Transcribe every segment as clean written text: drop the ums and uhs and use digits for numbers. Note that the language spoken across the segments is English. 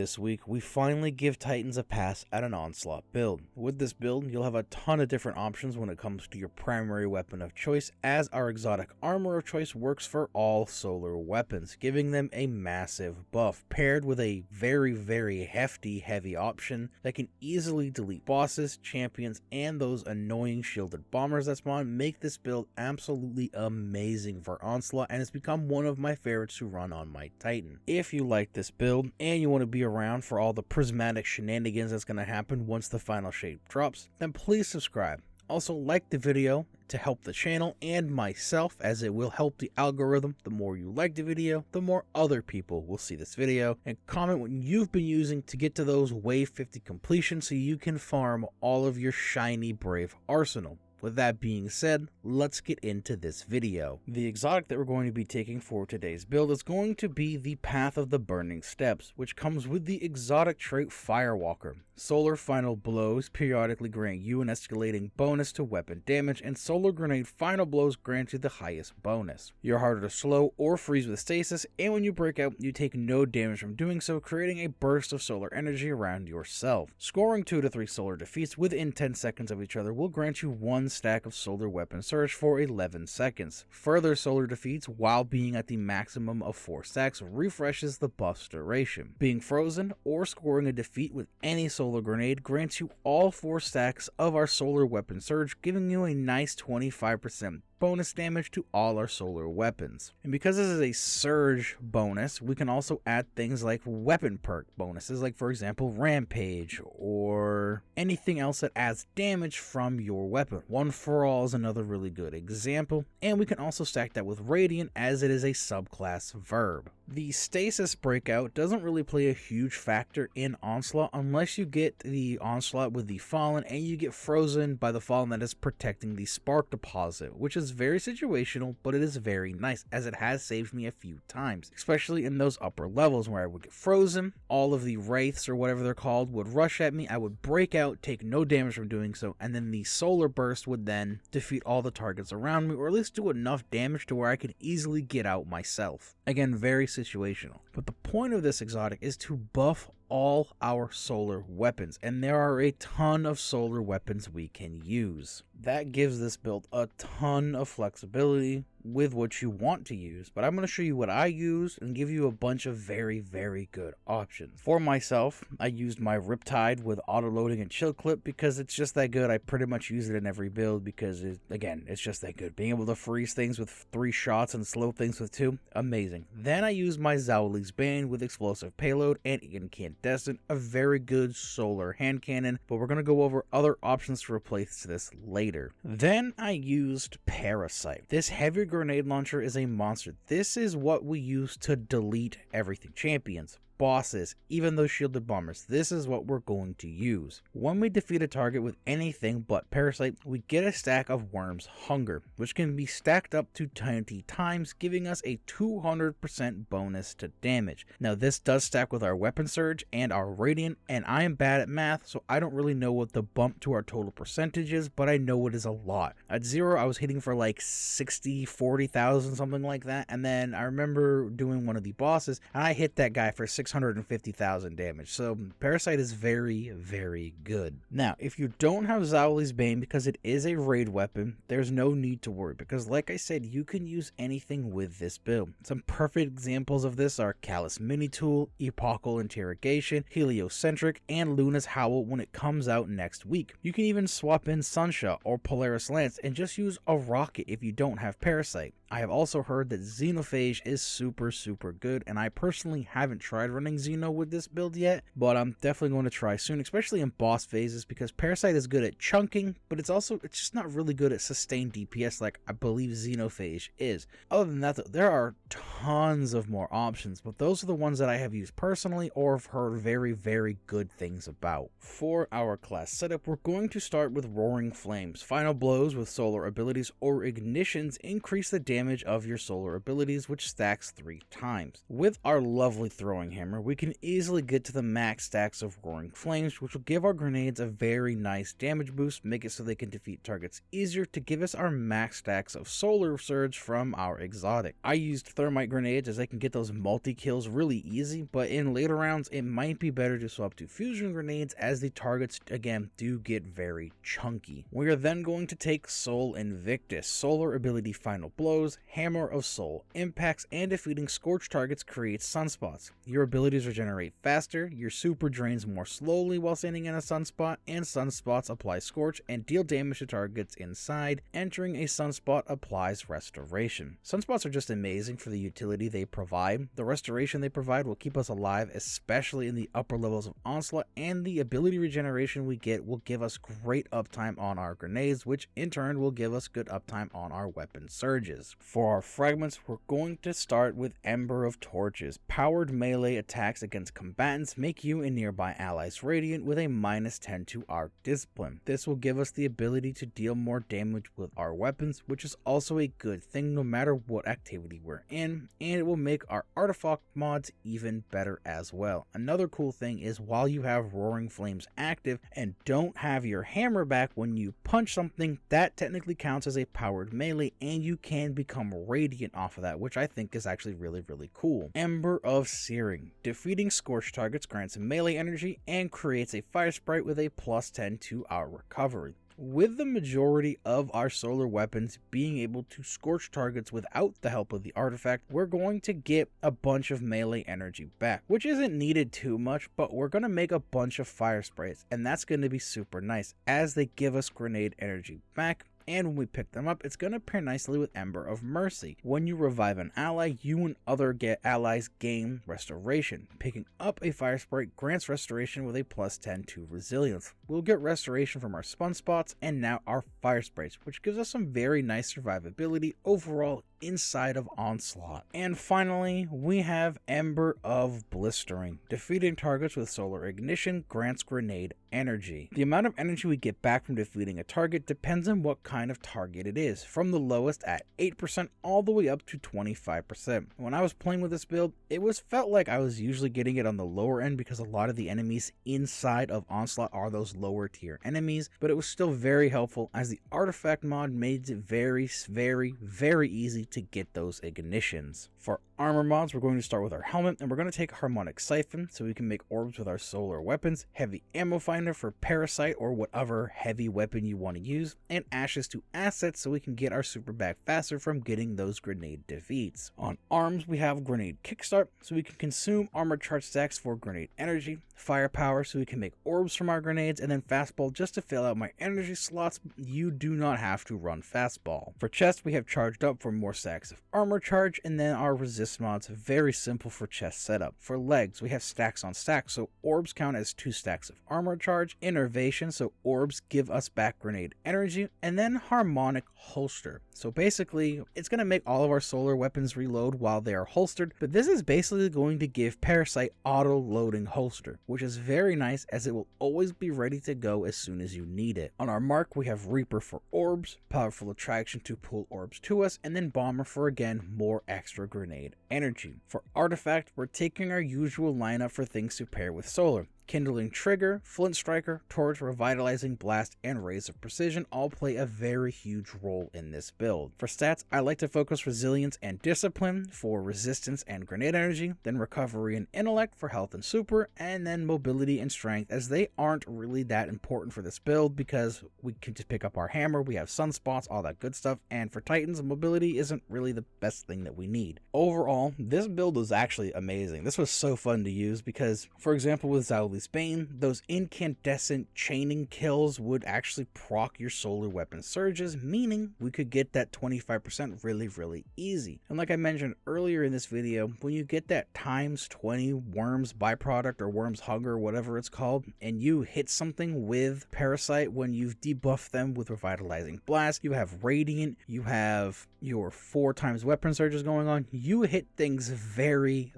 this week, we finally give Titans a pass at an Onslaught build. With this build, you'll have a ton of different options when it comes to your primary weapon of choice, as our exotic armor of choice works for all solar weapons, giving them a massive buff, paired with a very hefty heavy option that can easily delete bosses, champions, and those annoying shielded bombers that spawn. Make this build absolutely amazing for Onslaught, and it's become one of my favorites to run on my Titan. If you like this build and you want to be around for all the prismatic shenanigans that's going to happen once the final shape drops, then please subscribe. Also, like the video to help the channel and myself, as it will help the algorithm. The more you like the video, the more other people will see this video. And comment what you've been using to get to those wave 50 completions so you can farm all of your shiny brave arsenal. With that being said, let's get into this video. The exotic that we're going to be taking for today's build is going to be the Path of the Burning Steps, which comes with the exotic trait Firewalker. Solar Final Blows periodically grant you an escalating bonus to weapon damage, and Solar Grenade Final Blows grant you the highest bonus. You're harder to slow or freeze with stasis, and when you break out, you take no damage from doing so, creating a burst of solar energy around yourself. Scoring 2 to 3 solar defeats within 10 seconds of each other will grant you 1 stack of solar weapon surge for 11 seconds. Further solar defeats while being at the maximum of 4 stacks refreshes the buff's duration. Being frozen or scoring a defeat with any solar grenade grants you all 4 stacks of our solar weapon surge, giving you a nice 25% bonus damage to all our solar weapons. And because this is a surge bonus, we can also add things like weapon perk bonuses, like for example Rampage, or anything else that adds damage from your weapon. One for All is another really good example, and we can also stack that with Radiant, as it is a subclass verb. The stasis breakout doesn't really play a huge factor in Onslaught unless you get the Onslaught with the Fallen and you get frozen by the Fallen that is protecting the spark deposit, which is very situational, but it is very nice, as it has saved me a few times, especially in those upper levels where I would get frozen. All of the wraiths, or whatever they're called, would rush at me. I would break out, take no damage from doing so, and then the solar burst would then defeat all the targets around me, or at least do enough damage to where I could easily get out myself. Again, very situational. But the point of this exotic is to buff all our solar weapons, and there are a ton of solar weapons we can use. That gives this build a ton of flexibility with what you want to use, but I'm going to show you what I use and give you a bunch of very good options. For myself, I used my Riptide with auto-loading and chill clip because it's just that good. I pretty much use it in every build because, it's just that good. Being able to freeze things with 3 shots and slow things with 2, amazing. Then I used my Zauli's Bane with explosive payload and Incandescent, a very good solar hand cannon, but we're going to go over other options to replace this later. Then I used Parasite. This heavy grenade launcher is a monster. This is what we use to delete everything. Champions, bosses, even those shielded bombers. This is what we're going to use. When we defeat a target with anything but Parasite, we get a stack of Worm's Hunger, which can be stacked up to 20 times, giving us a 200% bonus to damage. Now this does stack with our weapon surge and our radiant, and I am bad at math, so I don't really know what the bump to our total percentage is, but I know it is a lot. At 0, I was hitting for like 40,000, something like that, and then I remember doing one of the bosses, and I hit that guy for 650,000 damage. So Parasite is very good. Now, if you don't have Zauli's Bane because it is a raid weapon, there's no need to worry, because like I said, you can use anything with this build. Some perfect examples of this are Callous Mini Tool, Epochal Interrogation, Heliocentric, and Luna's Howl when it comes out next week. You can even swap in Sunshot or Polaris Lance and just use a rocket if you don't have Parasite. I have also heard that Xenophage is super good, and I personally haven't tried running Xeno with this build yet, but I'm definitely going to try soon, especially in boss phases, because Parasite is good at chunking, but it's just not really good at sustained DPS like I believe Xenophage is. Other than that, though, there are tons of more options, but those are the ones that I have used personally or have heard very good things about. For our class setup, we're going to start with Roaring Flames. Final blows with solar abilities or ignitions increase the damage damage of your solar abilities, which stacks 3 times. With our lovely throwing hammer, we can easily get to the max stacks of roaring flames, which will give our grenades a very nice damage boost, make it so they can defeat targets easier to give us our max stacks of solar surge from our exotic. I used thermite grenades as I can get those multi-kills really easy, but in later rounds it might be better to swap to fusion grenades as the targets again do get very chunky. We are then going to take Soul Invictus, solar ability final blows, hammer of soul, impacts, and defeating scorched targets creates sunspots. Your abilities regenerate faster, your super drains more slowly while standing in a sunspot, and sunspots apply scorch and deal damage to targets inside. Entering a sunspot applies restoration. Sunspots are just amazing for the utility they provide. The restoration they provide will keep us alive, especially in the upper levels of Onslaught, and the ability regeneration we get will give us great uptime on our grenades, which in turn will give us good uptime on our weapon surges. For our fragments, we're going to start with Ember of Torches. Powered melee attacks against combatants make you and nearby allies radiant with a -10 to our discipline. This will give us the ability to deal more damage with our weapons, which is also a good thing no matter what activity we're in, and it will make our artifact mods even better as well. Another cool thing is while you have Roaring Flames active and don't have your hammer back when you punch something, that technically counts as a powered melee and you can become radiant off of that, which I think is actually really cool. Ember of Searing. Defeating scorched targets grants melee energy and creates a fire sprite with a +10 to our recovery. With the majority of our solar weapons being able to scorch targets without the help of the artifact, we're going to get a bunch of melee energy back, which isn't needed too much, but we're going to make a bunch of fire sprays, and that's going to be super nice as they give us grenade energy back. And when we pick them up, it's going to pair nicely with Ember of Mercy. When you revive an ally, you and other allies gain restoration. Picking up a fire sprite grants restoration with a +10 to resilience. We'll get restoration from our spun spots and now our fire sprites, which gives us some very nice survivability overall inside of Onslaught. And finally, we have Ember of Blistering. Defeating targets with solar ignition grants grenade energy. The amount of energy we get back from defeating a target depends on what kind of target it is, from the lowest at 8% all the way up to 25%. When I was playing with this build, it felt like I was usually getting it on the lower end because a lot of the enemies inside of Onslaught are those lower tier enemies, but it was still very helpful as the artifact mod made it very easy to get those ignitions. For armor mods, we're going to start with our helmet, and we're going to take Harmonic Siphon so we can make orbs with our solar weapons, Heavy Ammo Finder for Parasite or whatever heavy weapon you want to use, and Ashes to Assets so we can get our super back faster from getting those grenade defeats. On arms, we have Grenade Kickstart so we can consume armor charge stacks for grenade energy, Firepower so we can make orbs from our grenades, and then Fastball just to fill out my energy slots. You do not have to run Fastball. For chest, we have Charged Up for more stacks of armor charge, and then our resist mods, very simple for chest setup. For legs, we have stacks on stacks, so orbs count as 2 stacks of armor charge, Innervation, so orbs give us back grenade energy, and then Harmonic Holster. So basically, it's going to make all of our solar weapons reload while they are holstered, but this is basically going to give Parasite auto-loading holster, which is very nice as it will always be ready to go as soon as you need it. On our mark, we have Reaper for orbs, Powerful Attraction to pull orbs to us, and then Bomber for again more extra grenade energy. For artifact, we're taking our usual lineup for things to pair with solar. Kindling Trigger, Flint Striker, Torch, Revitalizing Blast, and Rays of Precision all play a very huge role in this build. For stats, I like to focus Resilience and Discipline for resistance and grenade energy, then Recovery and Intellect for health and super, and then Mobility and Strength, as they aren't really that important for this build because we can just pick up our hammer, we have sunspots, all that good stuff, and for Titans, Mobility isn't really the best thing that we need. Overall, this build was actually amazing. This was so fun to use because, for example, with Zauli's Bane, those incandescent chaining kills would actually proc your solar weapon surges, meaning we could get that 25% really easy. And like I mentioned earlier in this video, when you get that ×20 worms byproduct or worms hunger, whatever it's called, and you hit something with Parasite when you've debuffed them with Revitalizing Blast, you have Radiant, you have your 4x weapon surges going on, you hit things very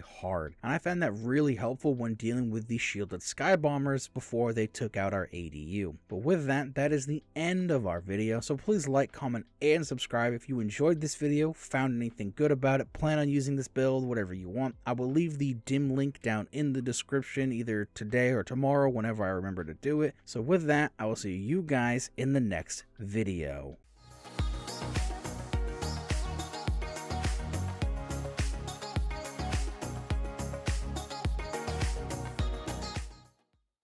hard. And I found that really helpful when dealing with with the shielded sky bombers before they took out our ADU. But with that, that is the end of our video, so please like, comment, and subscribe if you enjoyed this video, found anything good about it, plan on using this build, whatever you want. I will leave the dim link down in the description either today or tomorrow whenever I remember to do it. So with that, I will see you guys in the next video.